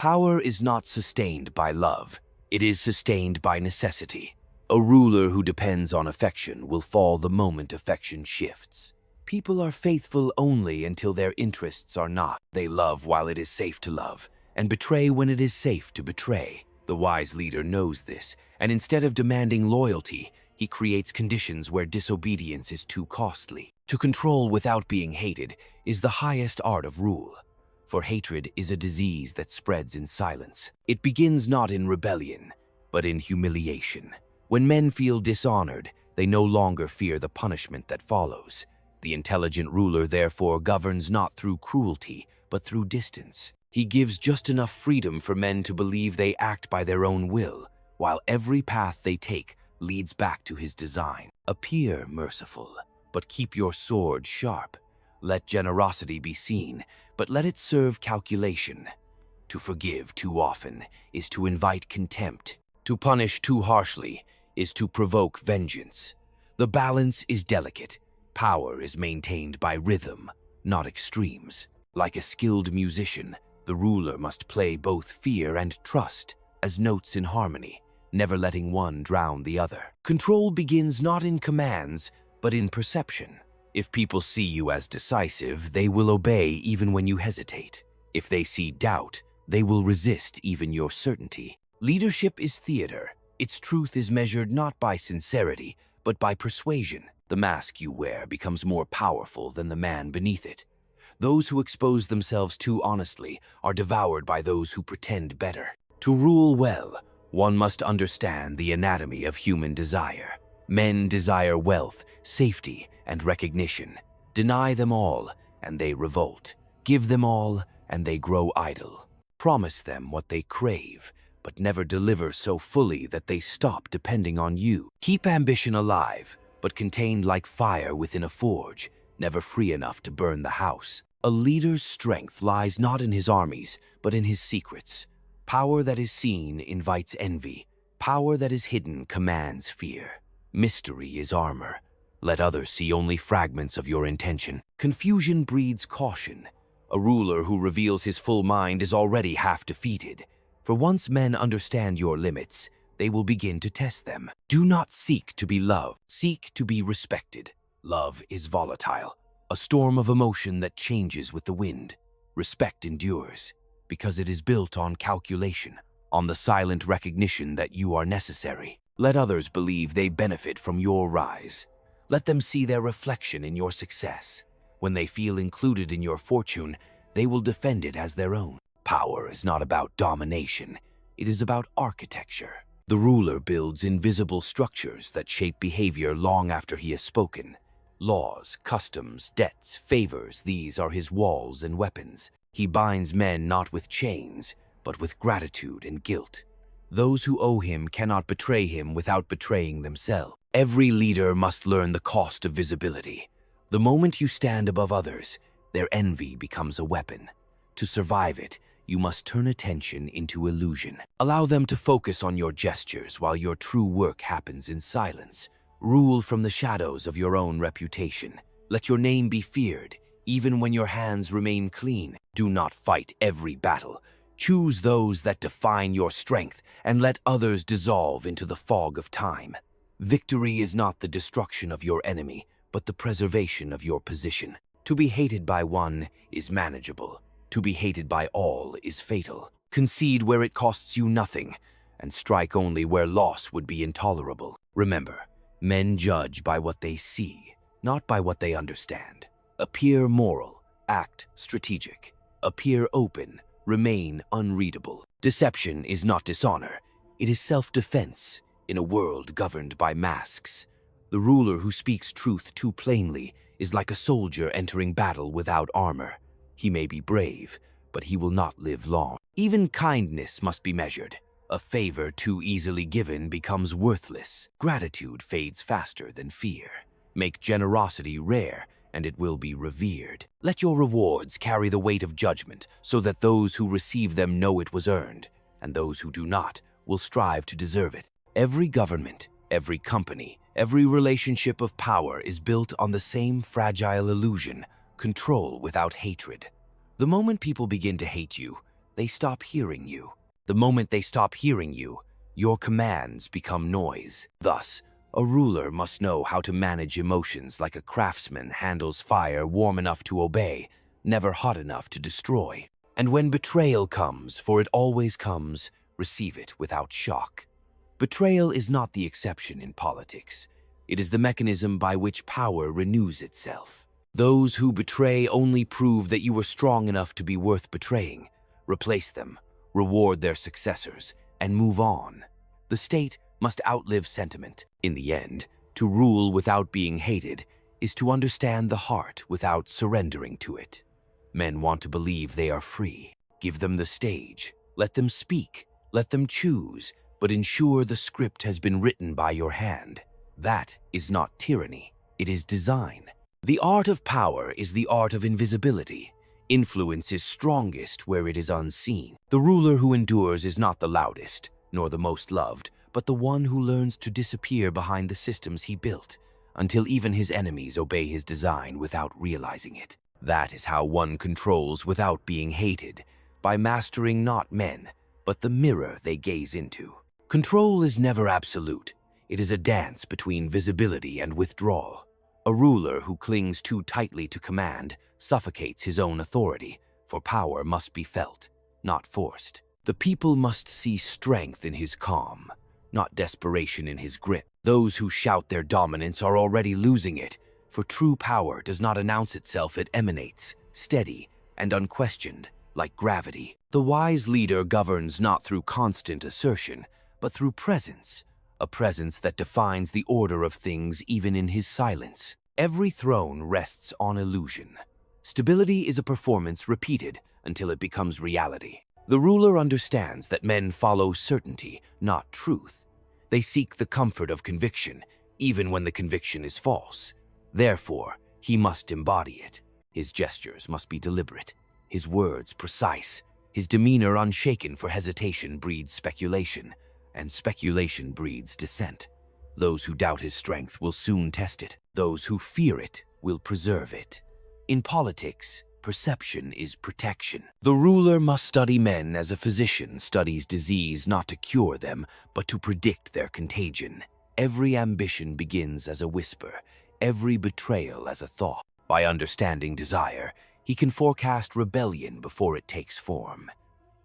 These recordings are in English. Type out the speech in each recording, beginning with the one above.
Power is not sustained by love. It is sustained by necessity. A ruler who depends on affection will fall the moment affection shifts. People are faithful only until their interests are not. They love while it is safe to love, and betray when it is safe to betray. The wise leader knows this, and instead of demanding loyalty, he creates conditions where disobedience is too costly. To control without being hated is the highest art of rule. For hatred is a disease that spreads in silence. It begins not in rebellion, but in humiliation. When men feel dishonored, they no longer fear the punishment that follows. The intelligent ruler, therefore, governs not through cruelty, but through distance. He gives just enough freedom for men to believe they act by their own will, while every path they take leads back to his design. Appear merciful, but keep your sword sharp. Let generosity be seen, but let it serve calculation. To forgive too often is to invite contempt. To punish too harshly is to provoke vengeance. The balance is delicate. Power is maintained by rhythm, not extremes. Like a skilled musician, the ruler must play both fear and trust as notes in harmony, never letting one drown the other. Control begins not in commands, but in perception. If people see you as decisive, they will obey even when you hesitate. If they see doubt, they will resist even your certainty. Leadership is theater. Its truth is measured not by sincerity, but by persuasion. The mask you wear becomes more powerful than the man beneath it. Those who expose themselves too honestly are devoured by those who pretend better. To rule well, one must understand the anatomy of human desire. Men desire wealth, safety, and recognition. Deny them all, and they revolt. Give them all, and they grow idle. Promise them what they crave, but never deliver so fully that they stop depending on you. Keep ambition alive, but contained like fire within a forge, never free enough to burn the house. A leader's strength lies not in his armies, but in his secrets. Power that is seen invites envy. Power that is hidden commands fear. Mystery is armor. Let others see only fragments of your intention. Confusion breeds caution. A ruler who reveals his full mind is already half defeated. For once men understand your limits, they will begin to test them. Do not seek to be loved. Seek to be respected. Love is volatile, a storm of emotion that changes with the wind. Respect endures, because it is built on calculation, on the silent recognition that you are necessary. Let others believe they benefit from your rise. Let them see their reflection in your success. When they feel included in your fortune, they will defend it as their own. Power is not about domination. It is about architecture. The ruler builds invisible structures that shape behavior long after he has spoken. Laws, customs, debts, favors, these are his walls and weapons. He binds men not with chains, but with gratitude and guilt. Those who owe him cannot betray him without betraying themselves. Every leader must learn the cost of visibility. The moment you stand above others, their envy becomes a weapon. To survive it, you must turn attention into illusion. Allow them to focus on your gestures while your true work happens in silence. Rule from the shadows of your own reputation. Let your name be feared, even when your hands remain clean. Do not fight every battle. Choose those that define your strength and let others dissolve into the fog of time. Victory is not the destruction of your enemy, but the preservation of your position. To be hated by one is manageable. To be hated by all is fatal. Concede where it costs you nothing, and strike only where loss would be intolerable. Remember, men judge by what they see, not by what they understand. Appear moral, act strategic. Appear open, remain unreadable. Deception is not dishonor. It is self-defense in a world governed by masks. The ruler who speaks truth too plainly is like a soldier entering battle without armor. He may be brave, but he will not live long. Even kindness must be measured. A favor too easily given becomes worthless. Gratitude fades faster than fear. Make generosity rare, and it will be revered. Let your rewards carry the weight of judgment, so that those who receive them know it was earned, and those who do not will strive to deserve it. Every government, every company, every relationship of power is built on the same fragile illusion: control without hatred. The moment people begin to hate you, they stop hearing you. The moment they stop hearing you, your commands become noise. Thus, a ruler must know how to manage emotions like a craftsman handles fire warm enough to obey, never hot enough to destroy. And when betrayal comes, for it always comes, receive it without shock. Betrayal is not the exception in politics. It is the mechanism by which power renews itself. Those who betray only prove that you were strong enough to be worth betraying. Replace them, reward their successors, and move on. The state must outlive sentiment. In the end, to rule without being hated is to understand the heart without surrendering to it. Men want to believe they are free. Give them the stage. Let them speak. Let them choose, but ensure the script has been written by your hand. That is not tyranny. It is design. The art of power is the art of invisibility. Influence is strongest where it is unseen. The ruler who endures is not the loudest, nor the most loved, but the one who learns to disappear behind the systems he built, until even his enemies obey his design without realizing it. That is how one controls without being hated, by mastering not men, but the mirror they gaze into. Control is never absolute. It is a dance between visibility and withdrawal. A ruler who clings too tightly to command suffocates his own authority, for power must be felt, not forced. The people must see strength in his calm, not desperation in his grip. Those who shout their dominance are already losing it, for true power does not announce itself, it emanates, steady and unquestioned, like gravity. The wise leader governs not through constant assertion, but through presence, a presence that defines the order of things even in his silence. Every throne rests on illusion. Stability is a performance repeated until it becomes reality. The ruler understands that men follow certainty, not truth. They seek the comfort of conviction, even when the conviction is false. Therefore, he must embody it. His gestures must be deliberate, his words precise, his demeanor unshaken, for hesitation breeds speculation, and speculation breeds dissent. Those who doubt his strength will soon test it. Those who fear it will preserve it. In politics, perception is protection. The ruler must study men as a physician studies disease, not to cure them, but to predict their contagion. Every ambition begins as a whisper, every betrayal as a thought. By understanding desire, he can forecast rebellion before it takes form.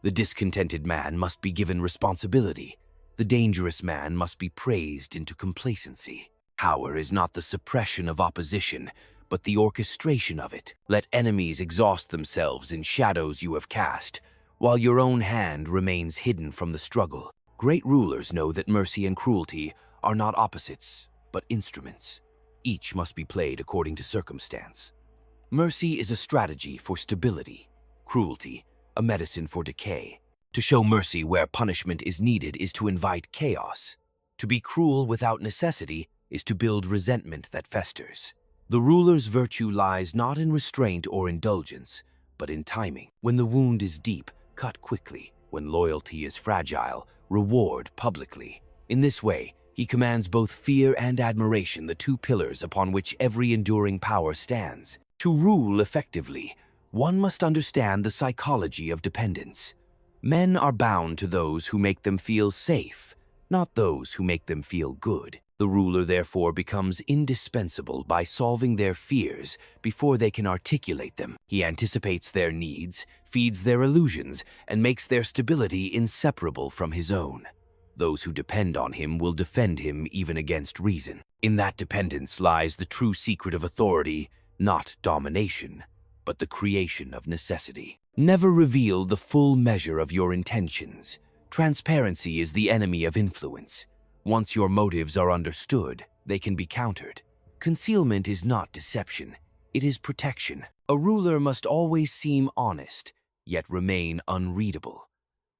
The discontented man must be given responsibility. The dangerous man must be praised into complacency. Power is not the suppression of opposition, but the orchestration of it. Let enemies exhaust themselves in shadows you have cast, while your own hand remains hidden from the struggle. Great rulers know that mercy and cruelty are not opposites, but instruments. Each must be played according to circumstance. Mercy is a strategy for stability, cruelty, a medicine for decay. To show mercy where punishment is needed is to invite chaos. To be cruel without necessity is to build resentment that festers. The ruler's virtue lies not in restraint or indulgence, but in timing. When the wound is deep, cut quickly. When loyalty is fragile, reward publicly. In this way, he commands both fear and admiration, the two pillars upon which every enduring power stands. To rule effectively, one must understand the psychology of dependence. Men are bound to those who make them feel safe, not those who make them feel good. The ruler therefore becomes indispensable by solving their fears before they can articulate them. He anticipates their needs, feeds their illusions, and makes their stability inseparable from his own. Those who depend on him will defend him even against reason. In that dependence lies the true secret of authority, not domination, but the creation of necessity. Never reveal the full measure of your intentions. Transparency is the enemy of influence. Once your motives are understood, they can be countered. Concealment is not deception, it is protection. A ruler must always seem honest, yet remain unreadable.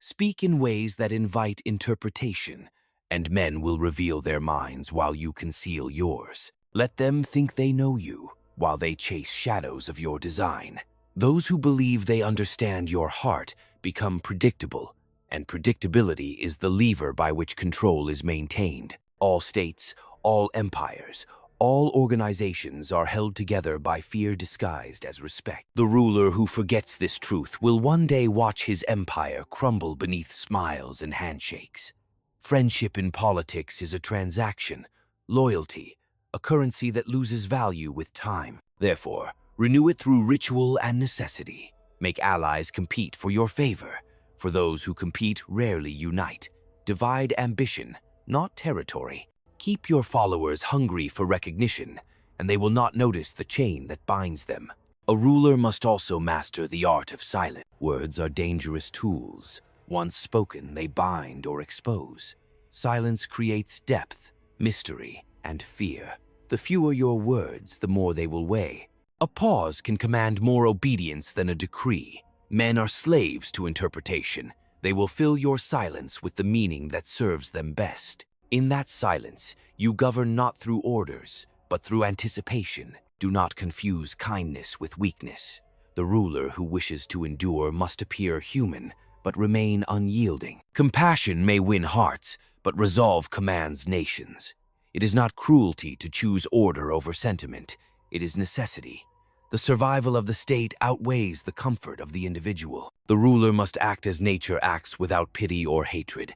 Speak in ways that invite interpretation, and men will reveal their minds while you conceal yours. Let them think they know you, while they chase shadows of your design. Those who believe they understand your heart become predictable, and predictability is the lever by which control is maintained. All states, all empires, All organizations are held together by fear disguised as respect. The ruler who forgets this truth will one day watch his empire crumble beneath smiles and handshakes. Friendship in politics is a transaction, loyalty, a currency that loses value with time. Therefore, renew it through ritual and necessity. Make allies compete for your favor. For those who compete rarely unite. Divide ambition, not territory. Keep your followers hungry for recognition, and they will not notice the chain that binds them. A ruler must also master the art of silence. Words are dangerous tools. Once spoken, they bind or expose. Silence creates depth, mystery, and fear. The fewer your words, the more they will weigh. A pause can command more obedience than a decree. Men are slaves to interpretation. They will fill your silence with the meaning that serves them best. In that silence, you govern not through orders, but through anticipation. Do not confuse kindness with weakness. The ruler who wishes to endure must appear human, but remain unyielding. Compassion may win hearts, but resolve commands nations. It is not cruelty to choose order over sentiment. It is necessity. The survival of the state outweighs the comfort of the individual. The ruler must act as nature acts without pity or hatred,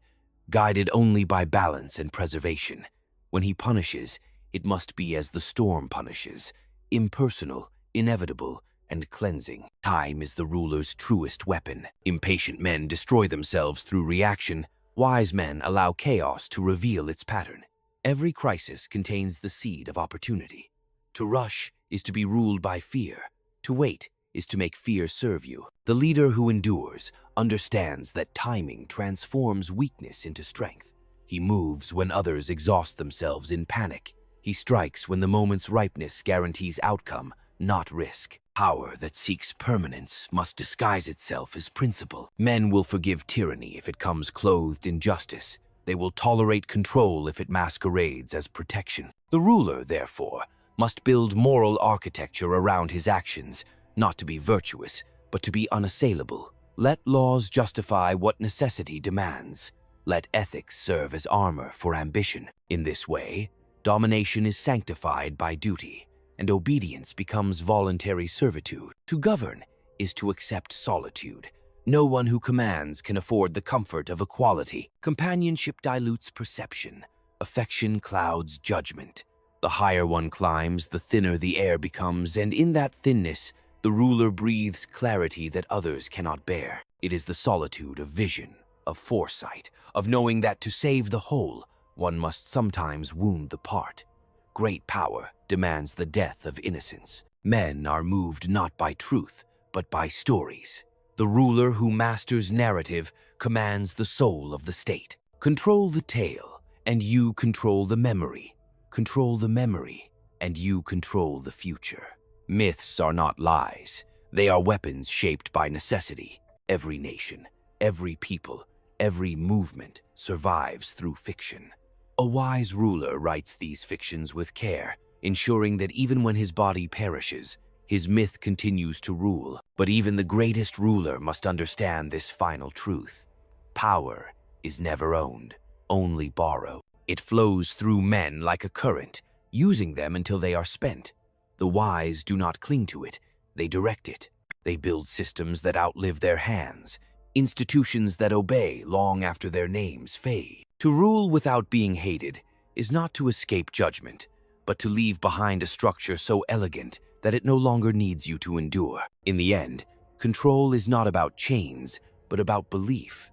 guided only by balance and preservation. When he punishes, it must be as the storm punishes, impersonal, inevitable, and cleansing. Time is the ruler's truest weapon. Impatient men destroy themselves through reaction. Wise men allow chaos to reveal its pattern. Every crisis contains the seed of opportunity. To rush is to be ruled by fear. To wait is to make fear serve you. The leader who endures understands that timing transforms weakness into strength. He moves when others exhaust themselves in panic. He strikes when the moment's ripeness guarantees outcome, not risk. Power that seeks permanence must disguise itself as principle. Men will forgive tyranny if it comes clothed in justice. They will tolerate control if it masquerades as protection. The ruler, therefore, must build moral architecture around his actions, not to be virtuous, but to be unassailable. Let laws justify what necessity demands. Let ethics serve as armor for ambition. In this way, domination is sanctified by duty, and obedience becomes voluntary servitude. To govern is to accept solitude. No one who commands can afford the comfort of equality. Companionship dilutes perception. Affection clouds judgment. The higher one climbs, the thinner the air becomes, and in that thinness, the ruler breathes clarity that others cannot bear. It is the solitude of vision, of foresight, of knowing that to save the whole, one must sometimes wound the part. Great power demands the death of innocence. Men are moved not by truth, but by stories. The ruler who masters narrative commands the soul of the state. Control the tale, and you control the memory. Control the memory, and you control the future. Myths are not lies. They are weapons shaped by necessity. Every nation, every people, every movement survives through fiction. A wise ruler writes these fictions with care, ensuring that even when his body perishes, his myth continues to rule. But even the greatest ruler must understand this final truth. Power is never owned, only borrowed. It flows through men like a current, using them until they are spent. The wise do not cling to it, they direct it. They build systems that outlive their hands, institutions that obey long after their names fade. To rule without being hated is not to escape judgment, but to leave behind a structure so elegant that it no longer needs you to endure. In the end, control is not about chains, but about belief.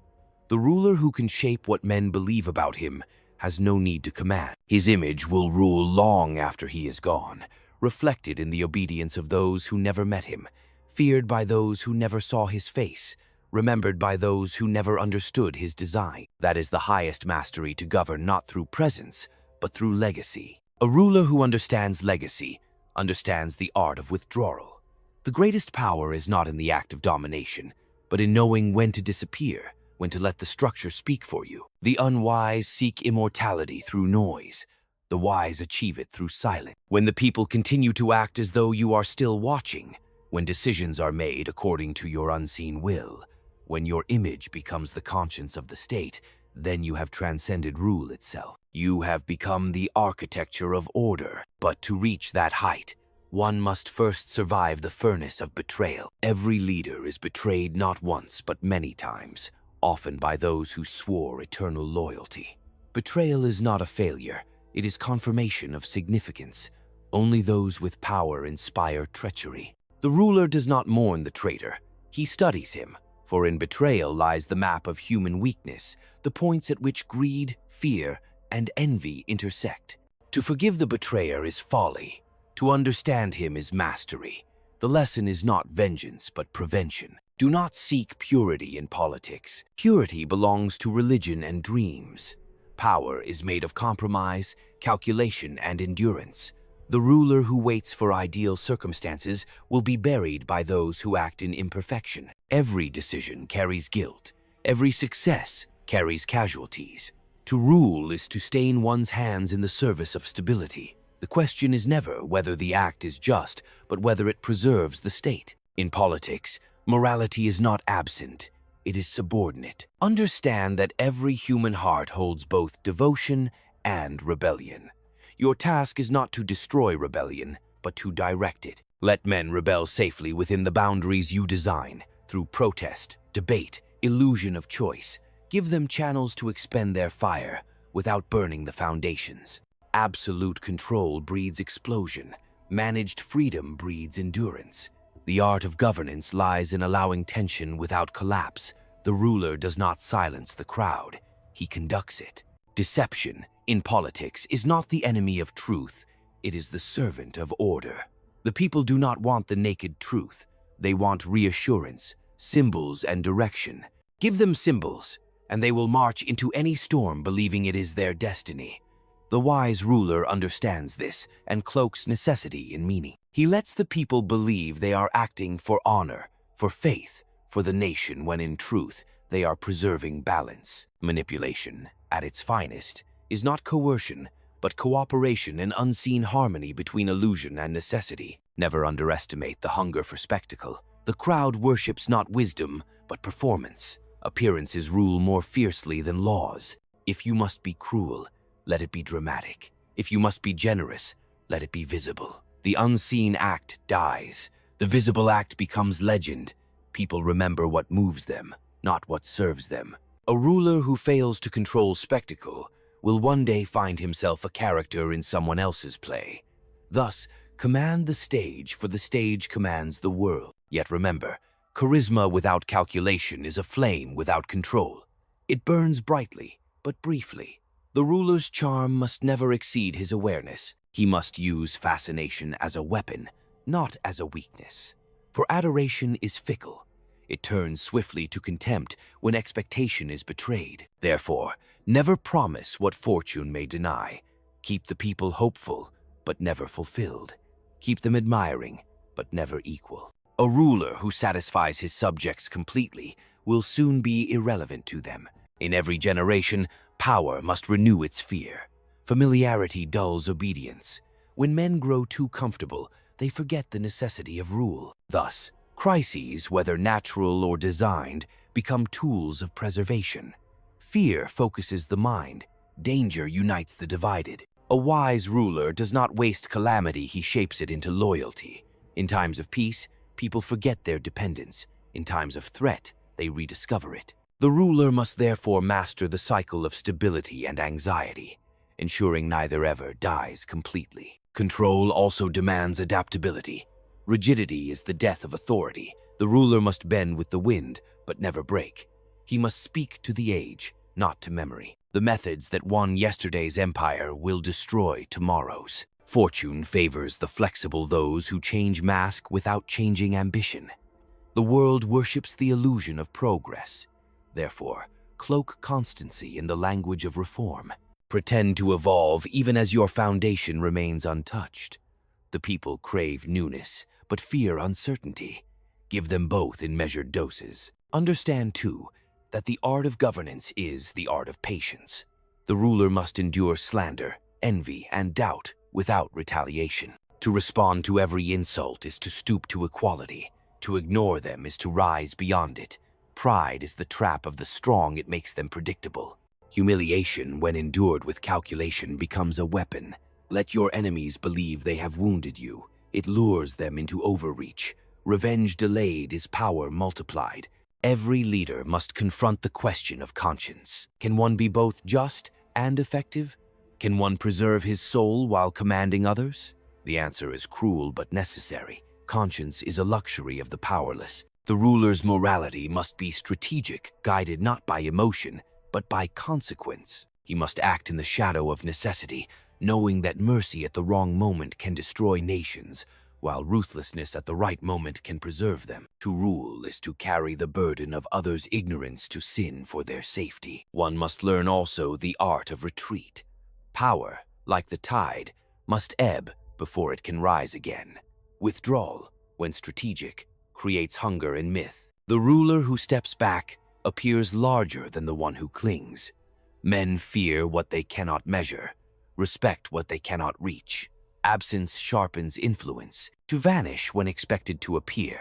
The ruler who can shape what men believe about him has no need to command. His image will rule long after he is gone, reflected in the obedience of those who never met him, feared by those who never saw his face, remembered by those who never understood his design. That is the highest mastery, to govern not through presence, but through legacy. A ruler who understands legacy understands the art of withdrawal. The greatest power is not in the act of domination, but in knowing when to disappear, when to let the structure speak for you. The unwise seek immortality through noise. The wise achieve it through silence. When the people continue to act as though you are still watching, when decisions are made according to your unseen will, when your image becomes the conscience of the state, then you have transcended rule itself. You have become the architecture of order. But to reach that height, one must first survive the furnace of betrayal. Every leader is betrayed not once but many times, often by those who swore eternal loyalty. Betrayal is not a failure, it is confirmation of significance. Only those with power inspire treachery. The ruler does not mourn the traitor, he studies him, for in betrayal lies the map of human weakness, the points at which greed, fear, and envy intersect. To forgive the betrayer is folly. To understand him is mastery. The lesson is not vengeance, but prevention. Do not seek purity in politics. Purity belongs to religion and dreams. Power is made of compromise, calculation, and endurance. The ruler who waits for ideal circumstances will be buried by those who act in imperfection. Every decision carries guilt. Every success carries casualties. To rule is to stain one's hands in the service of stability. The question is never whether the act is just, but whether it preserves the state. In politics, morality is not absent, it is subordinate. Understand that every human heart holds both devotion and rebellion. Your task is not to destroy rebellion, but to direct it. Let men rebel safely within the boundaries you design, through protest, debate, illusion of choice. Give them channels to expend their fire without burning the foundations. Absolute control breeds explosion. Managed freedom breeds endurance. The art of governance lies in allowing tension without collapse. The ruler does not silence the crowd, he conducts it. Deception, in politics, is not the enemy of truth, it is the servant of order. The people do not want the naked truth, they want reassurance, symbols, and direction. Give them symbols, and they will march into any storm believing it is their destiny. The wise ruler understands this and cloaks necessity in meaning. He lets the people believe they are acting for honor, for faith, for the nation, when in truth they are preserving balance. Manipulation, at its finest, is not coercion, but cooperation and unseen harmony between illusion and necessity. Never underestimate the hunger for spectacle. The crowd worships not wisdom, but performance. Appearances rule more fiercely than laws. If you must be cruel, let it be dramatic. If you must be generous, let it be visible. The unseen act dies. The visible act becomes legend. People remember what moves them, not what serves them. A ruler who fails to control spectacle will one day find himself a character in someone else's play. Thus, command the stage, for the stage commands the world. Yet remember, charisma without calculation is a flame without control. It burns brightly, but briefly. The ruler's charm must never exceed his awareness. He must use fascination as a weapon, not as a weakness. For adoration is fickle. It turns swiftly to contempt when expectation is betrayed. Therefore, never promise what fortune may deny. Keep the people hopeful, but never fulfilled. Keep them admiring, but never equal. A ruler who satisfies his subjects completely will soon be irrelevant to them. In every generation, power must renew its fear. Familiarity dulls obedience. When men grow too comfortable, they forget the necessity of rule. Thus, crises, whether natural or designed, become tools of preservation. Fear focuses the mind. Danger unites the divided. A wise ruler does not waste calamity, he shapes it into loyalty. In times of peace, people forget their dependence. In times of threat, they rediscover it. The ruler must therefore master the cycle of stability and anxiety, ensuring neither ever dies completely. Control also demands adaptability. Rigidity is the death of authority. The ruler must bend with the wind, but never break. He must speak to the age, not to memory. The methods that won yesterday's empire will destroy tomorrow's. Fortune favors the flexible, those who change mask without changing ambition. The world worships the illusion of progress. Therefore, cloak constancy in the language of reform. Pretend to evolve even as your foundation remains untouched. The people crave newness, but fear uncertainty. Give them both in measured doses. Understand, too, that the art of governance is the art of patience. The ruler must endure slander, envy, and doubt without retaliation. To respond to every insult is to stoop to equality. To ignore them is to rise beyond it. Pride is the trap of the strong, it makes them predictable. Humiliation, when endured with calculation, becomes a weapon. Let your enemies believe they have wounded you. It lures them into overreach. Revenge delayed is power multiplied. Every leader must confront the question of conscience. Can one be both just and effective? Can one preserve his soul while commanding others? The answer is cruel but necessary. Conscience is a luxury of the powerless. The ruler's morality must be strategic, guided not by emotion, but by consequence. He must act in the shadow of necessity, knowing that mercy at the wrong moment can destroy nations, while ruthlessness at the right moment can preserve them. To rule is to carry the burden of others' ignorance to sin for their safety. One must learn also the art of retreat. Power, like the tide, must ebb before it can rise again. Withdrawal, when strategic, creates hunger and myth. The ruler who steps back appears larger than the one who clings. Men fear what they cannot measure, respect what they cannot reach. Absence sharpens influence. To vanish when expected to appear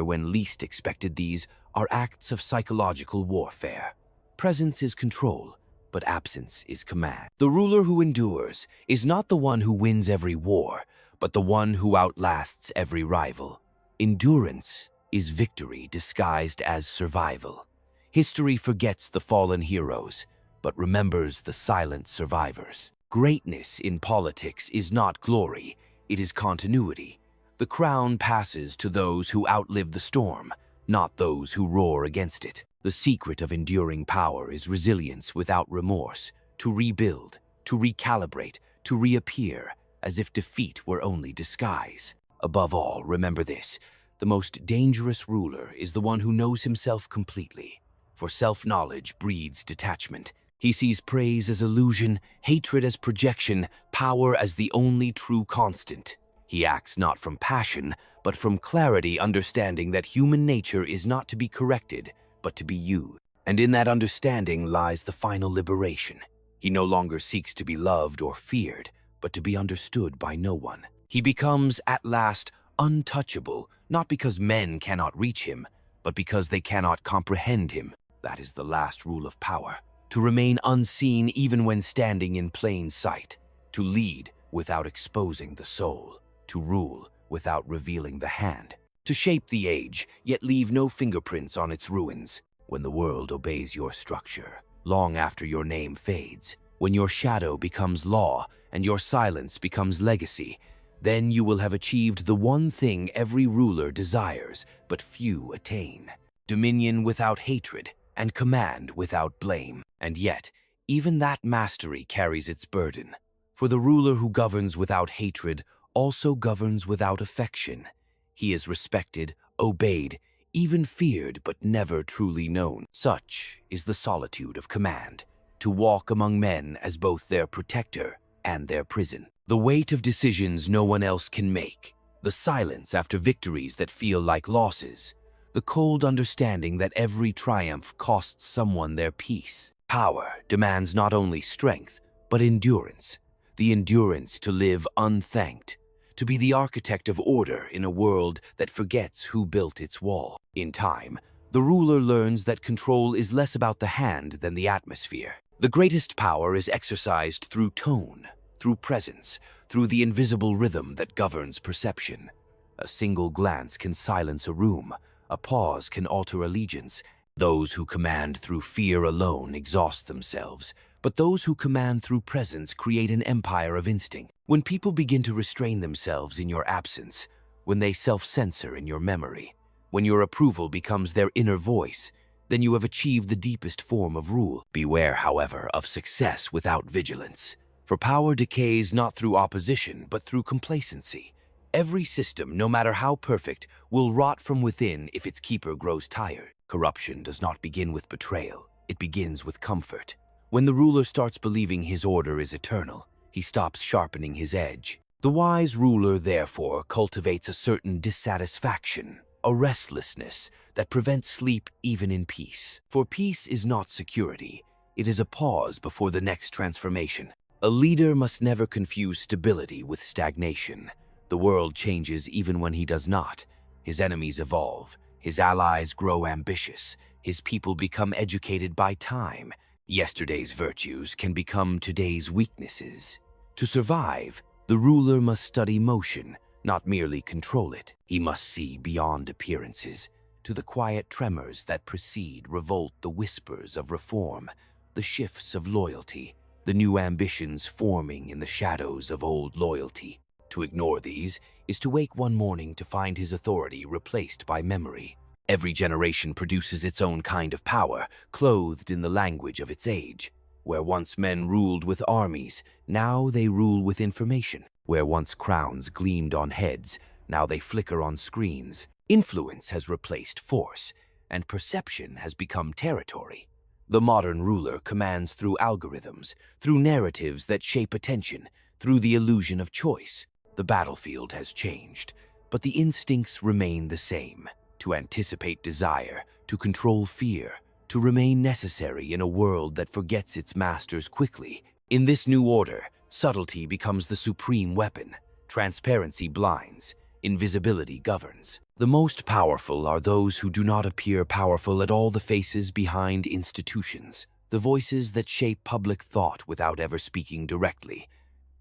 when least expected, these are acts of psychological warfare. Presence is control, but absence is command. The ruler who endures is not the one who wins every war, but the one who outlasts every rival. Endurance is victory disguised as survival. History forgets the fallen heroes, but remembers the silent survivors. Greatness in politics is not glory, it is continuity. The crown passes to those who outlive the storm, not those who roar against it. The secret of enduring power is resilience without remorse, to rebuild, to recalibrate, to reappear, as if defeat were only disguise. Above all, remember this: the most dangerous ruler is the one who knows himself completely, for self-knowledge breeds detachment. He sees praise as illusion, hatred as projection, power as the only true constant. He acts not from passion, but from clarity, understanding that human nature is not to be corrected, but to be used. And in that understanding lies the final liberation. He no longer seeks to be loved or feared, but to be understood by no one. He becomes, at last, untouchable, not because men cannot reach him, but because they cannot comprehend him. That is the last rule of power. To remain unseen even when standing in plain sight. To lead without exposing the soul. To rule without revealing the hand. To shape the age, yet leave no fingerprints on its ruins. When the world obeys your structure, long after your name fades, when your shadow becomes law and your silence becomes legacy, then you will have achieved the one thing every ruler desires, but few attain: dominion without hatred and command without blame. And yet, even that mastery carries its burden. For the ruler who governs without hatred also governs without affection. He is respected, obeyed, even feared, but never truly known. Such is the solitude of command, to walk among men as both their protector and their prison. The weight of decisions no one else can make, the silence after victories that feel like losses, the cold understanding that every triumph costs someone their peace. Power demands not only strength, but endurance, the endurance to live unthanked, to be the architect of order in a world that forgets who built its wall. In time, the ruler learns that control is less about the hand than the atmosphere. The greatest power is exercised through tone, through presence, through the invisible rhythm that governs perception. A single glance can silence a room, a pause can alter allegiance. Those who command through fear alone exhaust themselves, but those who command through presence create an empire of instinct. When people begin to restrain themselves in your absence, when they self-censor in your memory, when your approval becomes their inner voice, then you have achieved the deepest form of rule. Beware, however, of success without vigilance. For power decays not through opposition, but through complacency. Every system, no matter how perfect, will rot from within if its keeper grows tired. Corruption does not begin with betrayal, it begins with comfort. When the ruler starts believing his order is eternal, he stops sharpening his edge. The wise ruler, therefore, cultivates a certain dissatisfaction, a restlessness that prevents sleep even in peace. For peace is not security, it is a pause before the next transformation. A leader must never confuse stability with stagnation. The world changes even when he does not. His enemies evolve, his allies grow ambitious, his people become educated by time, Yesterday's virtues can become today's weaknesses. To survive, the ruler must study motion, not merely control it. He must see beyond appearances, to the quiet tremors that precede revolt, the whispers of reform, the shifts of loyalty, the new ambitions forming in the shadows of old loyalty. To ignore these is to wake one morning to find his authority replaced by memory. Every generation produces its own kind of power, clothed in the language of its age. Where once men ruled with armies, now they rule with information. Where once crowns gleamed on heads, now they flicker on screens. Influence has replaced force, and perception has become territory. The modern ruler commands through algorithms, through narratives that shape attention, through the illusion of choice. The battlefield has changed, but the instincts remain the same. To anticipate desire, to control fear, to remain necessary in a world that forgets its masters quickly. In this new order, subtlety becomes the supreme weapon. Transparency blinds, invisibility governs. The most powerful are those who do not appear powerful at all, the faces behind institutions, the voices that shape public thought without ever speaking directly.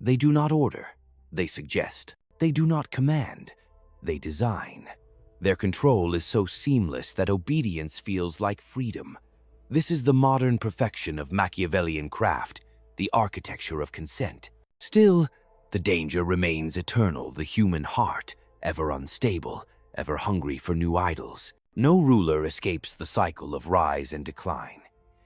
They do not order, they suggest. They do not command, they design. Their control is so seamless that obedience feels like freedom. This is the modern perfection of Machiavellian craft, the architecture of consent. Still, the danger remains eternal, the human heart, ever unstable, ever hungry for new idols. No ruler escapes the cycle of rise and decline.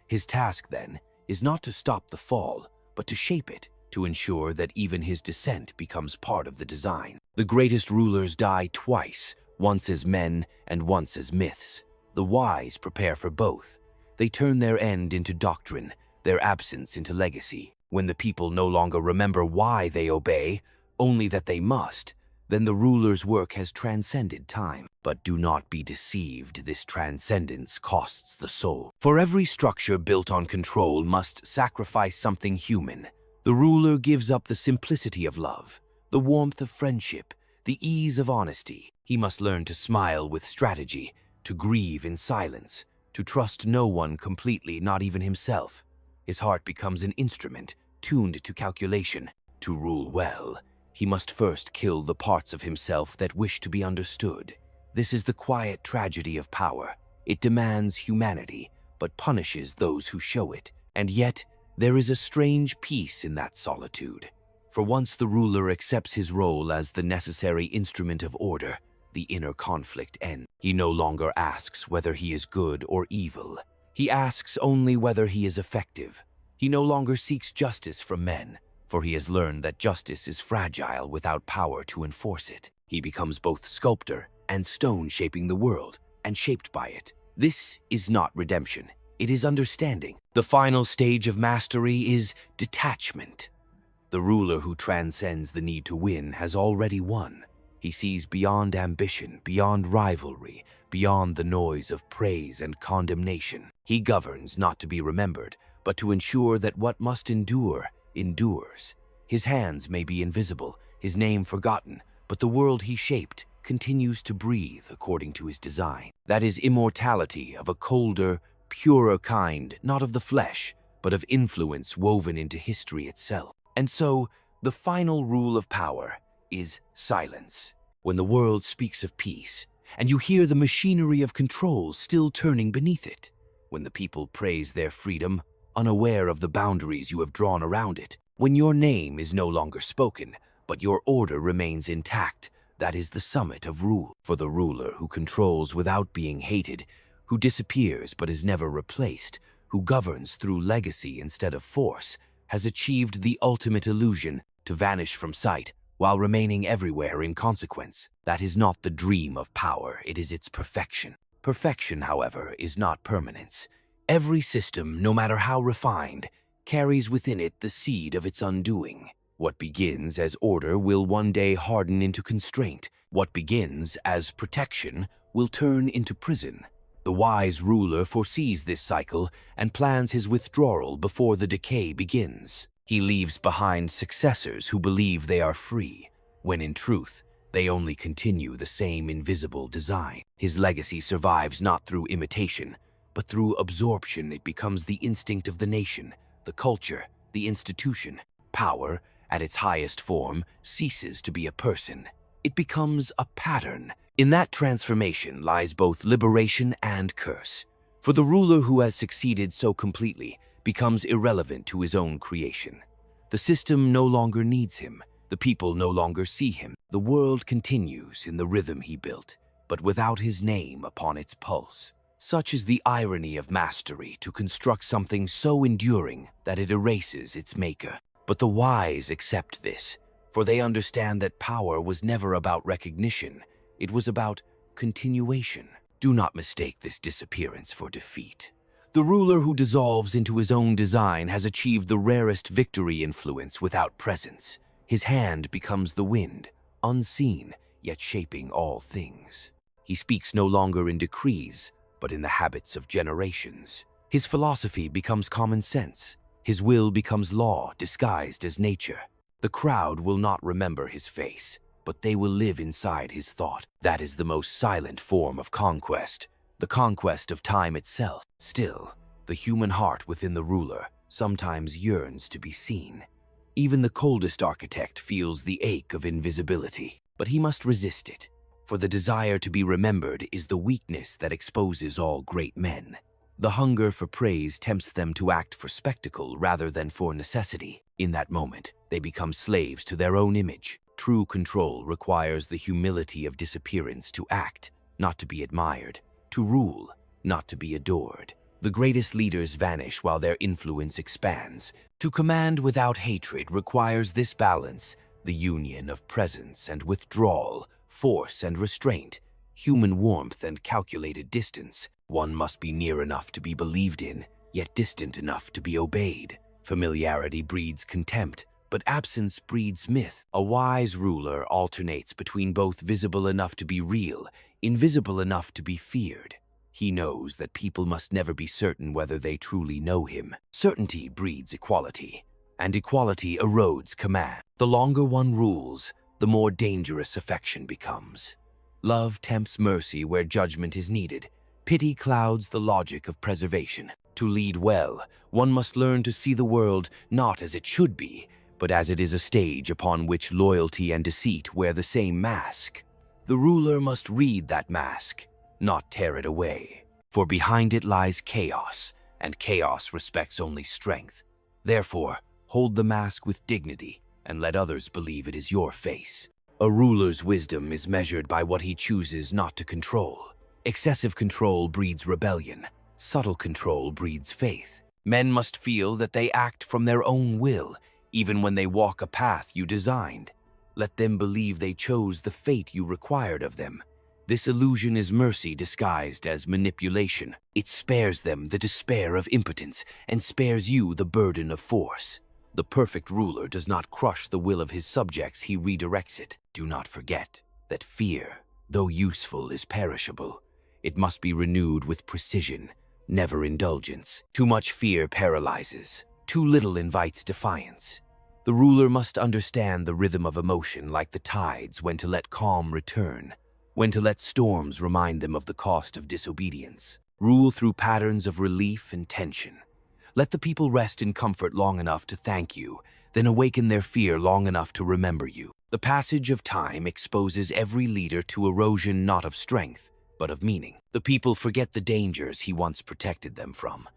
His task, then, is not to stop the fall, but to shape it, to ensure that even his descent becomes part of the design. The greatest rulers die twice, once as men and once as myths. The wise prepare for both. They turn their end into doctrine, their absence into legacy. When the people no longer remember why they obey, only that they must, then the ruler's work has transcended time. But do not be deceived, this transcendence costs the soul. For every structure built on control must sacrifice something human. The ruler gives up the simplicity of love, the warmth of friendship, the ease of honesty. He must learn to smile with strategy, to grieve in silence, to trust no one completely, not even himself. His heart becomes an instrument, tuned to calculation. To rule well, he must first kill the parts of himself that wish to be understood. This is the quiet tragedy of power. It demands humanity, but punishes those who show it. And yet, there is a strange peace in that solitude. For once the ruler accepts his role as the necessary instrument of order, the inner conflict ends. He no longer asks whether he is good or evil. He asks only whether he is effective. He no longer seeks justice from men, for he has learned that justice is fragile without power to enforce it. He becomes both sculptor and stone, shaping the world, and shaped by it. This is not redemption. It is understanding. The final stage of mastery is detachment. The ruler who transcends the need to win has already won. He sees beyond ambition, beyond rivalry, beyond the noise of praise and condemnation. He governs not to be remembered, but to ensure that what must endure, endures. His hands may be invisible, his name forgotten, but the world he shaped continues to breathe according to his design. That is immortality of a colder, purer kind, not of the flesh, but of influence woven into history itself. And so, the final rule of power is silence. When the world speaks of peace, and you hear the machinery of control still turning beneath it. When the people praise their freedom, unaware of the boundaries you have drawn around it. When your name is no longer spoken, but your order remains intact, that is the summit of rule. For the ruler who controls without being hated, who disappears but is never replaced, who governs through legacy instead of force, has achieved the ultimate illusion, to vanish from sight while remaining everywhere in consequence. That is not the dream of power, it is its perfection. Perfection, however, is not permanence. Every system, no matter how refined, carries within it the seed of its undoing. What begins as order will one day harden into constraint. What begins as protection will turn into prison. The wise ruler foresees this cycle and plans his withdrawal before the decay begins. He leaves behind successors who believe they are free, when in truth, they only continue the same invisible design. His legacy survives not through imitation, but through absorption it becomes the instinct of the nation, the culture, the institution. Power, at its highest form, ceases to be a person. It becomes a pattern. In that transformation lies both liberation and curse. For the ruler who has succeeded so completely becomes irrelevant to his own creation. The system no longer needs him. The people no longer see him. The world continues in the rhythm he built, but without his name upon its pulse. Such is the irony of mastery, to construct something so enduring that it erases its maker. But the wise accept this, for they understand that power was never about recognition. It was about continuation. Do not mistake this disappearance for defeat. The ruler who dissolves into his own design has achieved the rarest victory influence without presence. His hand becomes the wind, unseen, yet shaping all things. He speaks no longer in decrees, but in the habits of generations. His philosophy becomes common sense. His will becomes law disguised as nature. The crowd will not remember his face, but they will live inside his thought. That is the most silent form of conquest, the conquest of time itself. Still, the human heart within the ruler sometimes yearns to be seen. Even the coldest architect feels the ache of invisibility, but he must resist it, for the desire to be remembered is the weakness that exposes all great men. The hunger for praise tempts them to act for spectacle rather than for necessity. In that moment, they become slaves to their own image. True control requires the humility of disappearance, to act, not to be admired, to rule, not to be adored. The greatest leaders vanish while their influence expands. To command without hatred requires this balance, the union of presence and withdrawal, force and restraint, human warmth and calculated distance. One must be near enough to be believed in, yet distant enough to be obeyed. Familiarity breeds contempt, but absence breeds myth. A wise ruler alternates between both visible enough to be real, invisible enough to be feared. He knows that people must never be certain whether they truly know him. Certainty breeds equality, and equality erodes command. The longer one rules, the more dangerous affection becomes. Love tempts mercy where judgment is needed. Pity clouds the logic of preservation. To lead well, one must learn to see the world not as it should be, but as it is, a stage upon which loyalty and deceit wear the same mask. The ruler must read that mask, not tear it away, for behind it lies chaos, and chaos respects only strength. Therefore, hold the mask with dignity and let others believe it is your face. A ruler's wisdom is measured by what he chooses not to control. Excessive control breeds rebellion. Subtle control breeds faith. Men must feel that they act from their own will, even when they walk a path you designed. Let them believe they chose the fate you required of them. This illusion is mercy disguised as manipulation. It spares them the despair of impotence and spares you the burden of force. The perfect ruler does not crush the will of his subjects, he redirects it. Do not forget that fear, though useful, is perishable. It must be renewed with precision, never indulgence. Too much fear paralyzes. Too little invites defiance. The ruler must understand the rhythm of emotion like the tides, when to let calm return, when to let storms remind them of the cost of disobedience. Rule through patterns of relief and tension. Let the people rest in comfort long enough to thank you, then awaken their fear long enough to remember you. The passage of time exposes every leader to erosion not of strength, but of meaning. The people forget the dangers he once protected them from.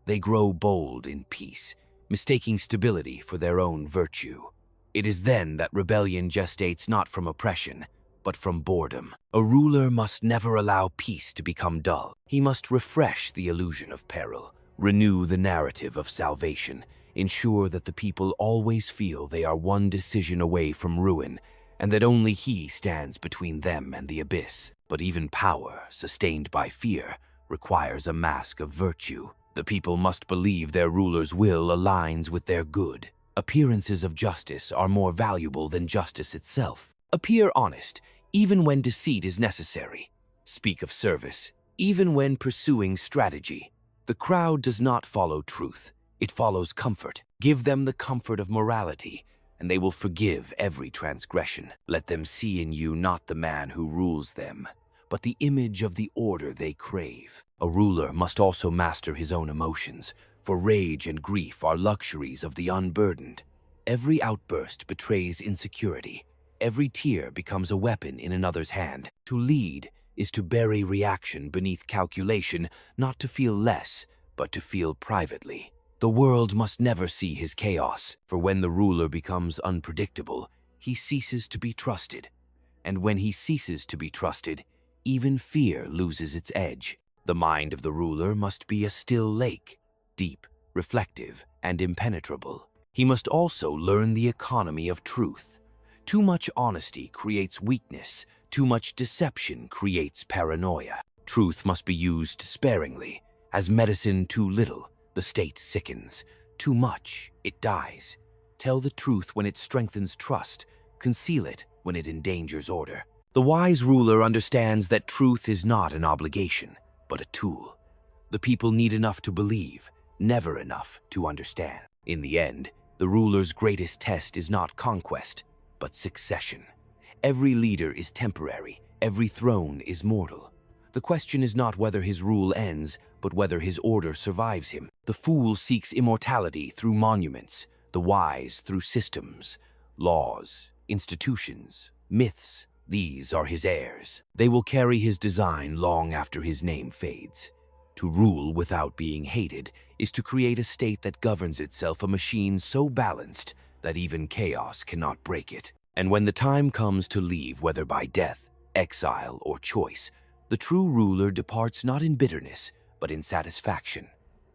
They grow bold in peace, mistaking stability for their own virtue. It is then that rebellion gestates not from oppression, but from boredom. A ruler must never allow peace to become dull. He must refresh the illusion of peril, renew the narrative of salvation, ensure that the people always feel they are one decision away from ruin, and that only he stands between them and the abyss. But even power, sustained by fear, requires a mask of virtue. The people must believe their ruler's will aligns with their good. Appearances of justice are more valuable than justice itself. Appear honest, even when deceit is necessary. Speak of service, even when pursuing strategy. The crowd does not follow truth, it follows comfort. Give them the comfort of morality, and they will forgive every transgression. Let them see in you not the man who rules them, but the image of the order they crave. A ruler must also master his own emotions, for rage and grief are luxuries of the unburdened. Every outburst betrays insecurity. Every tear becomes a weapon in another's hand. To lead is to bury reaction beneath calculation, not to feel less, but to feel privately. The world must never see his chaos, for when the ruler becomes unpredictable, he ceases to be trusted. And when he ceases to be trusted, even fear loses its edge. The mind of the ruler must be a still lake, deep, reflective, and impenetrable. He must also learn the economy of truth. Too much honesty creates weakness. Too much deception creates paranoia. Truth must be used sparingly. As medicine too little, the state sickens. Too much, it dies. Tell the truth when it strengthens trust. Conceal it when it endangers order. The wise ruler understands that truth is not an obligation, but a tool. The people need enough to believe, never enough to understand. In the end, the ruler's greatest test is not conquest, but succession. Every leader is temporary, every throne is mortal. The question is not whether his rule ends, but whether his order survives him. The fool seeks immortality through monuments, the wise through systems, laws, institutions, myths. These are his heirs. They will carry his design long after his name fades. To rule without being hated is to create a state that governs itself, a machine so balanced that even chaos cannot break it. And when the time comes to leave, whether by death, exile, or choice, the true ruler departs not in bitterness, but in satisfaction.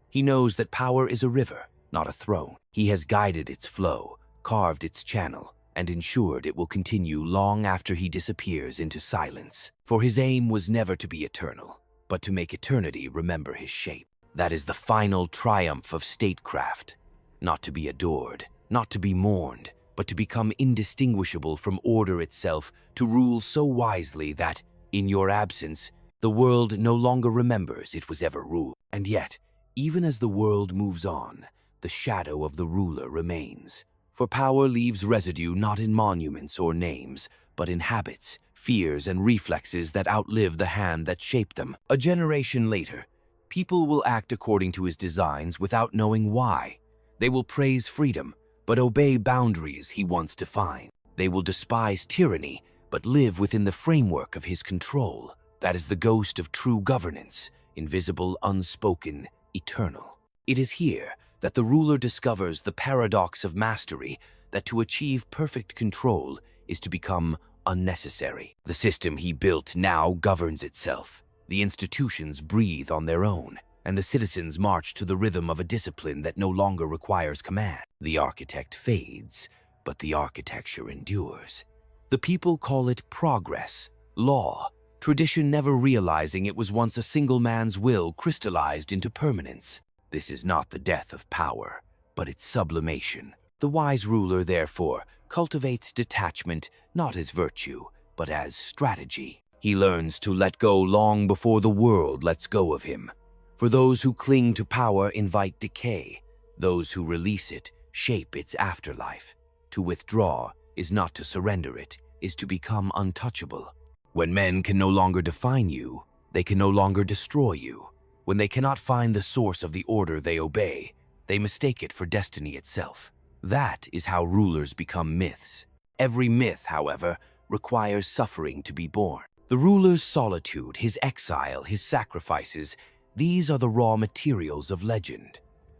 He knows that power is a river, not a throne. He has guided its flow, carved its channel, and ensured it will continue long after he disappears into silence. For his aim was never to be eternal, but to make eternity remember his shape. That is the final triumph of statecraft. Not to be adored, not to be mourned, but to become indistinguishable from order itself, to rule so wisely that, in your absence, the world no longer remembers it was ever ruled. And yet, even as the world moves on, the shadow of the ruler remains. For power leaves residue not in monuments or names, but in habits, fears, and reflexes that outlive the hand that shaped them. A generation later, people will act according to his designs without knowing why. They will praise freedom, but obey boundaries he once defined. They will despise tyranny, but live within the framework of his control. That is the ghost of true governance, invisible, unspoken, eternal. It is here that the ruler discovers the paradox of mastery, that to achieve perfect control is to become unnecessary. The system he built now governs itself. The institutions breathe on their own, and the citizens march to the rhythm of a discipline that no longer requires command. The architect fades, but the architecture endures. The people call it progress, law, tradition, never realizing it was once a single man's will crystallized into permanence. This is not the death of power, but its sublimation. The wise ruler, therefore, cultivates detachment not as virtue, but as strategy. He learns to let go long before the world lets go of him. For those who cling to power invite decay. Those who release it shape its afterlife. To withdraw is not to surrender, it is to become untouchable. When men can no longer define you, they can no longer destroy you. When they cannot find the source of the order they obey, they mistake it for destiny itself. That is how rulers become myths. Every myth, however, requires suffering to be born. The ruler's solitude, his exile, his sacrifices, these are the raw materials of legend.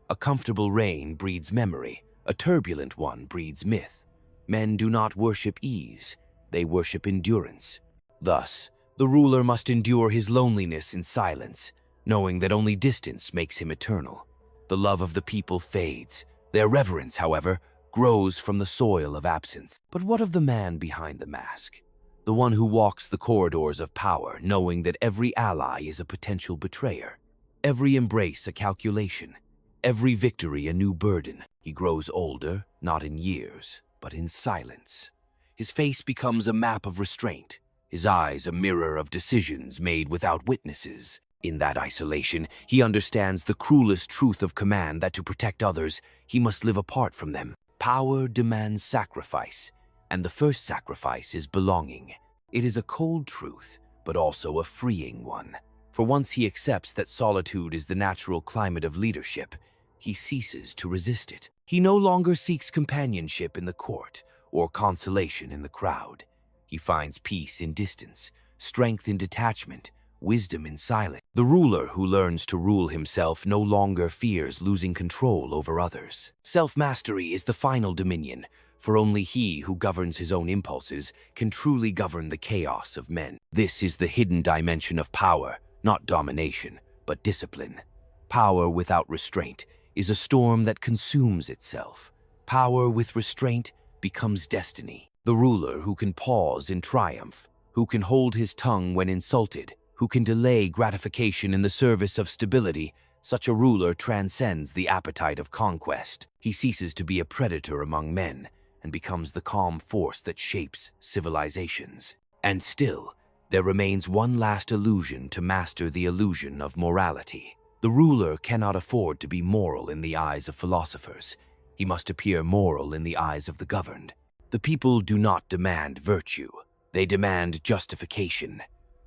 A comfortable reign breeds memory, a turbulent one breeds myth. Men do not worship ease, they worship endurance. Thus, the ruler must endure his loneliness in silence, knowing that only distance makes him eternal. The love of the people fades. Their reverence, however, grows from the soil of absence. But what of the man behind the mask? The one who walks the corridors of power, knowing that every ally is a potential betrayer, every embrace a calculation, every victory a new burden. He grows older, not in years, but in silence. His face becomes a map of restraint, his eyes a mirror of decisions made without witnesses. In that isolation, he understands the cruelest truth of command, that to protect others, he must live apart from them. Power demands sacrifice, and the first sacrifice is belonging. It is a cold truth, but also a freeing one. For once he accepts that solitude is the natural climate of leadership, he ceases to resist it. He no longer seeks companionship in the court or consolation in the crowd. He finds peace in distance, strength in detachment, wisdom in silence. The ruler who learns to rule himself no longer fears losing control over others. Self-mastery is the final dominion, for only he who governs his own impulses can truly govern the chaos of men. This is the hidden dimension of power, not domination, but discipline. Power without restraint is a storm that consumes itself. Power with restraint becomes destiny. The ruler who can pause in triumph, who can hold his tongue when insulted, who can delay gratification in the service of stability, such a ruler transcends the appetite of conquest. He ceases to be a predator among men and becomes the calm force that shapes civilizations. And still, there remains one last illusion to master the illusion of morality. The ruler cannot afford to be moral in the eyes of philosophers. He must appear moral in the eyes of the governed. The people do not demand virtue. They demand justification.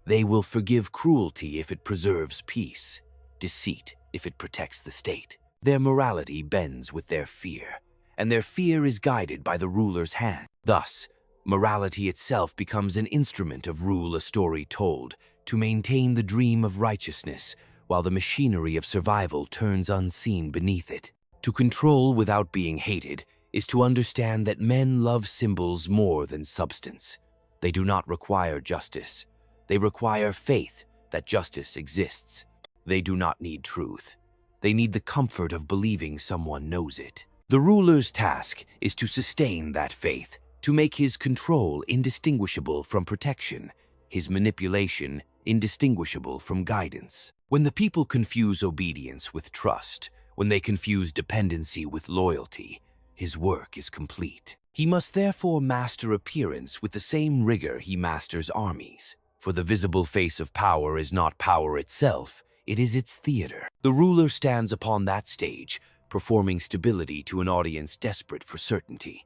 They will forgive cruelty if it preserves peace, deceit if it protects the state. Their morality bends with their fear, and their fear is guided by the ruler's hand. Thus, morality itself becomes an instrument of rule, a story told to maintain the dream of righteousness, while the machinery of survival turns unseen beneath it. To control without being hated is to understand that men love symbols more than substance. They do not require justice. They require faith that justice exists. They do not need truth. They need the comfort of believing someone knows it. The ruler's task is to sustain that faith, to make his control indistinguishable from protection, his manipulation indistinguishable from guidance. When the people confuse obedience with trust, when they confuse dependency with loyalty, his work is complete. He must therefore master appearance with the same rigor he masters armies. For the visible face of power is not power itself, it is its theater. The ruler stands upon that stage, performing stability to an audience desperate for certainty.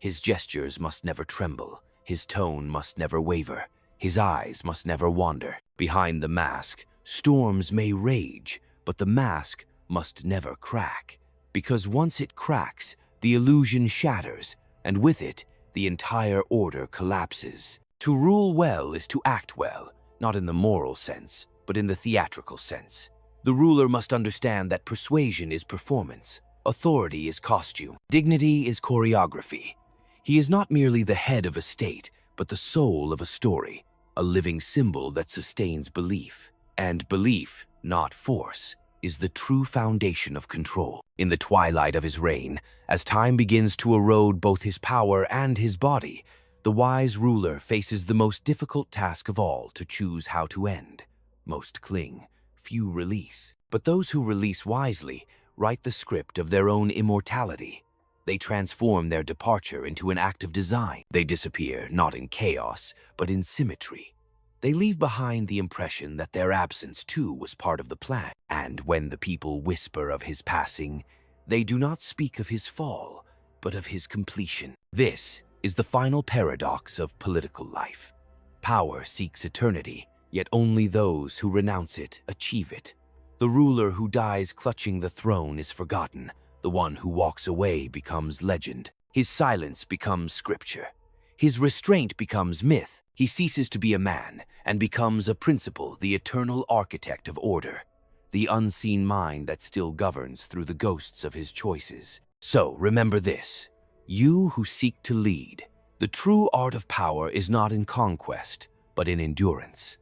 His gestures must never tremble, his tone must never waver, his eyes must never wander. Behind the mask, storms may rage, but the mask must never crack, because once it cracks, the illusion shatters, and with it, the entire order collapses. To rule well is to act well, not in the moral sense, but in the theatrical sense. The ruler must understand that persuasion is performance, authority is costume, dignity is choreography. He is not merely the head of a state, but the soul of a story, a living symbol that sustains belief. And belief, not force, is the true foundation of control. In the twilight of his reign, as time begins to erode both his power and his body, the wise ruler faces the most difficult task of all, to choose how to end. Most cling, few release. But those who release wisely write the script of their own immortality. They transform their departure into an act of design. They disappear not in chaos, but in symmetry. They leave behind the impression that their absence too was part of the plan. And when the people whisper of his passing, they do not speak of his fall, but of his completion. This is the final paradox of political life. Power seeks eternity, yet only those who renounce it achieve it. The ruler who dies clutching the throne is forgotten. The one who walks away becomes legend. His silence becomes scripture. His restraint becomes myth. He ceases to be a man and becomes a principle, the eternal architect of order, the unseen mind that still governs through the ghosts of his choices. So remember this, you who seek to lead, the true art of power is not in conquest, but in endurance.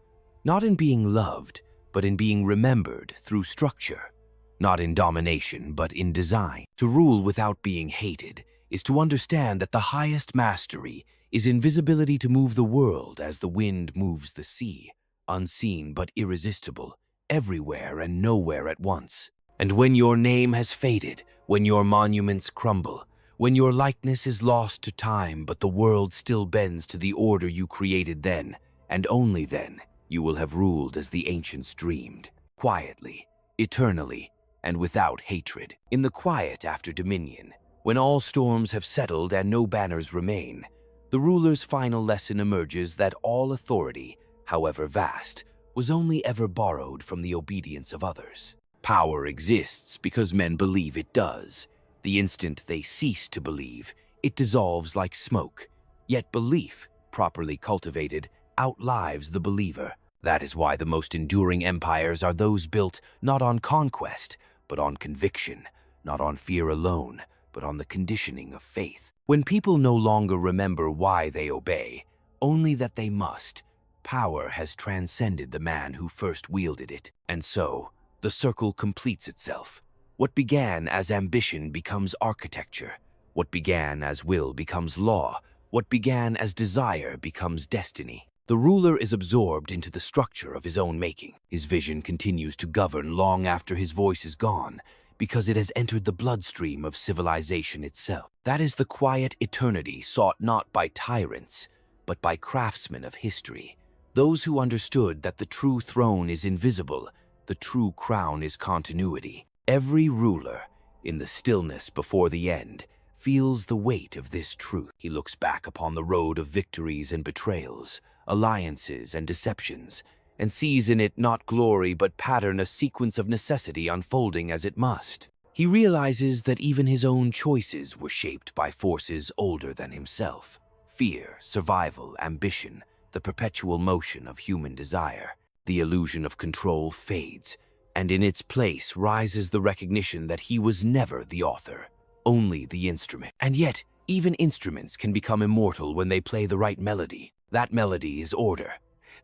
Not in being loved, but in being remembered through structure. Not in domination, but in design. To rule without being hated is to understand that the highest mastery is invisibility, to move the world as the wind moves the sea, unseen but irresistible, everywhere and nowhere at once. And when your name has faded, when your monuments crumble, when your likeness is lost to time but the world still bends to the order you created then, and only then, you will have ruled as the ancients dreamed, quietly, eternally, and without hatred. In the quiet after dominion, when all storms have settled and no banners remain, the ruler's final lesson emerges that all authority, however vast, was only ever borrowed from the obedience of others. Power exists because men believe it does. The instant they cease to believe, it dissolves like smoke. Yet belief, properly cultivated, outlives the believer. That is why the most enduring empires are those built not on conquest, but on conviction, not on fear alone, but on the conditioning of faith. When people no longer remember why they obey, only that they must, power has transcended the man who first wielded it. And so, the circle completes itself. What began as ambition becomes architecture. What began as will becomes law. What began as desire becomes destiny. The ruler is absorbed into the structure of his own making. His vision continues to govern long after his voice is gone, because it has entered the bloodstream of civilization itself. That is the quiet eternity sought not by tyrants, but by craftsmen of history. Those who understood that the true throne is invisible, the true crown is continuity. Every ruler, in the stillness before the end, feels the weight of this truth. He looks back upon the road of victories and betrayals, alliances and deceptions, and sees in it not glory but pattern, a sequence of necessity unfolding as it must. He realizes that even his own choices were shaped by forces older than himself. Fear, survival, ambition, the perpetual motion of human desire. The illusion of control fades, and in its place rises the recognition that he was never the author, only the instrument. And yet, even instruments can become immortal when they play the right melody. That melody is order,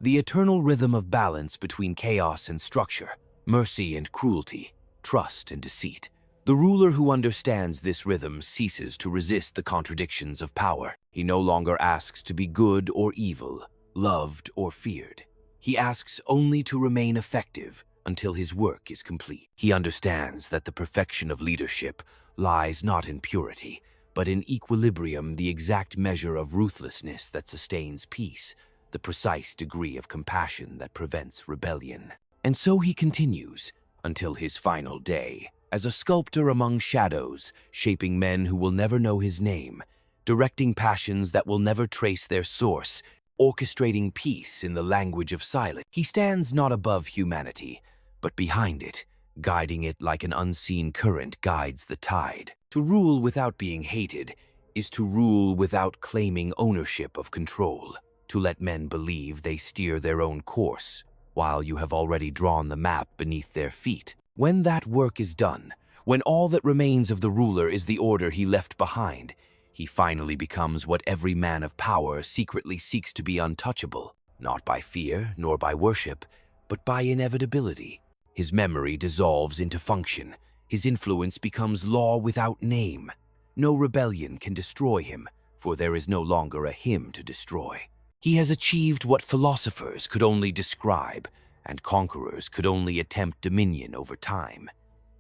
the eternal rhythm of balance between chaos and structure, mercy and cruelty, trust and deceit. The ruler who understands this rhythm ceases to resist the contradictions of power. He no longer asks to be good or evil, loved or feared. He asks only to remain effective until his work is complete. He understands that the perfection of leadership lies not in purity, but in equilibrium, the exact measure of ruthlessness that sustains peace, the precise degree of compassion that prevents rebellion. And so he continues, until his final day, as a sculptor among shadows, shaping men who will never know his name, directing passions that will never trace their source, orchestrating peace in the language of silence. He stands not above humanity, but behind it, guiding it like an unseen current guides the tide. To rule without being hated is to rule without claiming ownership of control, to let men believe they steer their own course, while you have already drawn the map beneath their feet. When that work is done, when all that remains of the ruler is the order he left behind, he finally becomes what every man of power secretly seeks to be: untouchable, not by fear nor by worship, but by inevitability. His memory dissolves into function. His influence becomes law without name. No rebellion can destroy him, for there is no longer a him to destroy. He has achieved what philosophers could only describe, and conquerors could only attempt dominion over time: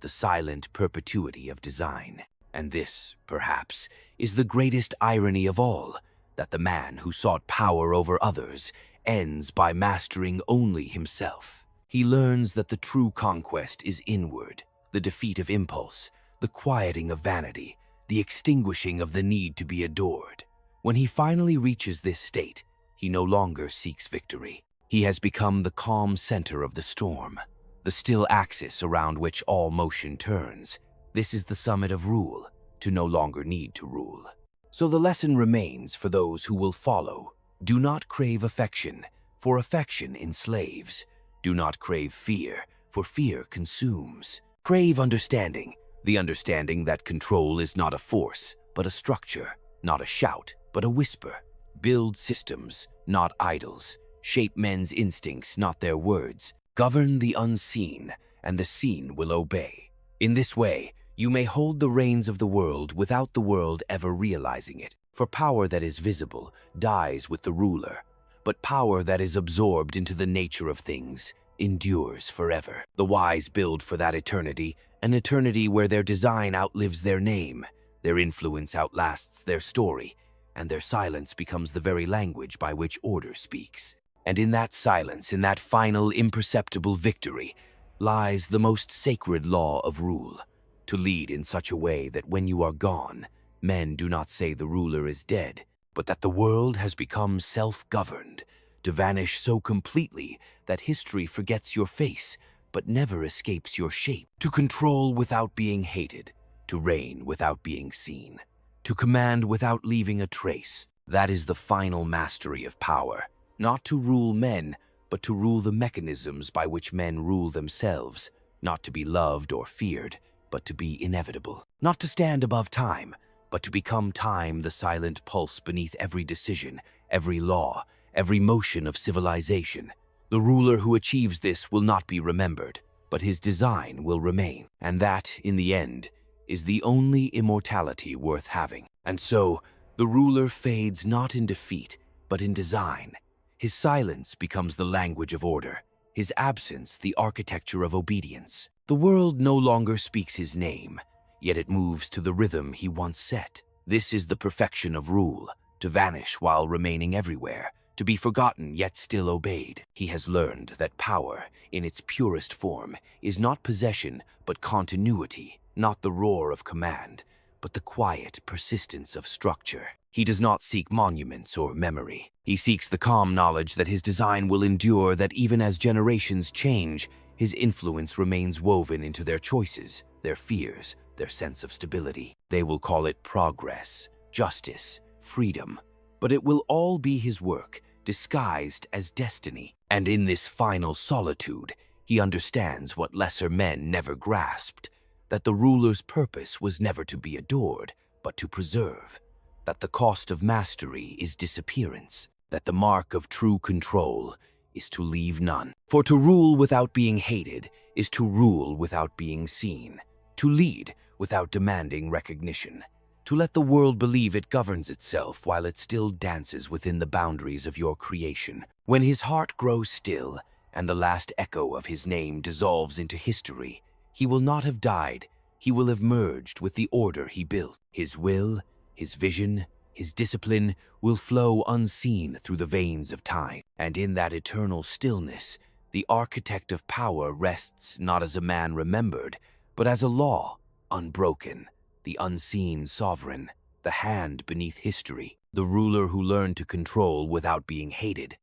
the silent perpetuity of design. And this, perhaps, is the greatest irony of all, that the man who sought power over others ends by mastering only himself. He learns that the true conquest is inward, the defeat of impulse, the quieting of vanity, the extinguishing of the need to be adored. When he finally reaches this state, he no longer seeks victory. He has become the calm center of the storm, the still axis around which all motion turns. This is the summit of rule, to no longer need to rule. So the lesson remains for those who will follow. Do not crave affection, for affection enslaves. Do not crave fear, for fear consumes. Crave understanding, the understanding that control is not a force, but a structure, not a shout, but a whisper. Build systems, not idols. Shape men's instincts, not their words. Govern the unseen, and the seen will obey. In this way, you may hold the reins of the world without the world ever realizing it. For power that is visible dies with the ruler, but power that is absorbed into the nature of things endures forever. The wise build for that eternity, an eternity where their design outlives their name, their influence outlasts their story, and their silence becomes the very language by which order speaks. And in that silence, in that final imperceptible victory, lies the most sacred law of rule: to lead in such a way that when you are gone, men do not say the ruler is dead, but that the world has become self-governed, to vanish so completely that history forgets your face but never escapes your shape, to control without being hated, to reign without being seen, to command without leaving a trace. That is the final mastery of power, not to rule men, but to rule the mechanisms by which men rule themselves, not to be loved or feared, but to be inevitable, not to stand above time, but to become time, the silent pulse beneath every decision, every law, every motion of civilization. The ruler who achieves this will not be remembered, but his design will remain, and that, in the end, is the only immortality worth having. And so, the ruler fades not in defeat, but in design. His silence becomes the language of order, his absence the architecture of obedience. The world no longer speaks his name, yet it moves to the rhythm he once set. This is the perfection of rule, to vanish while remaining everywhere, to be forgotten yet still obeyed. He has learned that power, in its purest form, is not possession but continuity, not the roar of command, but the quiet persistence of structure. He does not seek monuments or memory. He seeks the calm knowledge that his design will endure, that even as generations change, his influence remains woven into their choices, their fears, their sense of stability. They will call it progress, justice, freedom, but it will all be his work, disguised as destiny. And in this final solitude, he understands what lesser men never grasped, that the ruler's purpose was never to be adored, but to preserve, that the cost of mastery is disappearance, that the mark of true control is to leave none. For to rule without being hated is to rule without being seen, to lead without demanding recognition, to let the world believe it governs itself while it still dances within the boundaries of your creation. When his heart grows still and the last echo of his name dissolves into history, he will not have died, he will have merged with the order he built. His will, his vision, his discipline will flow unseen through the veins of time. And in that eternal stillness, the architect of power rests not as a man remembered, but as a law, unbroken, the unseen sovereign, the hand beneath history, the ruler who learned to control without being hated,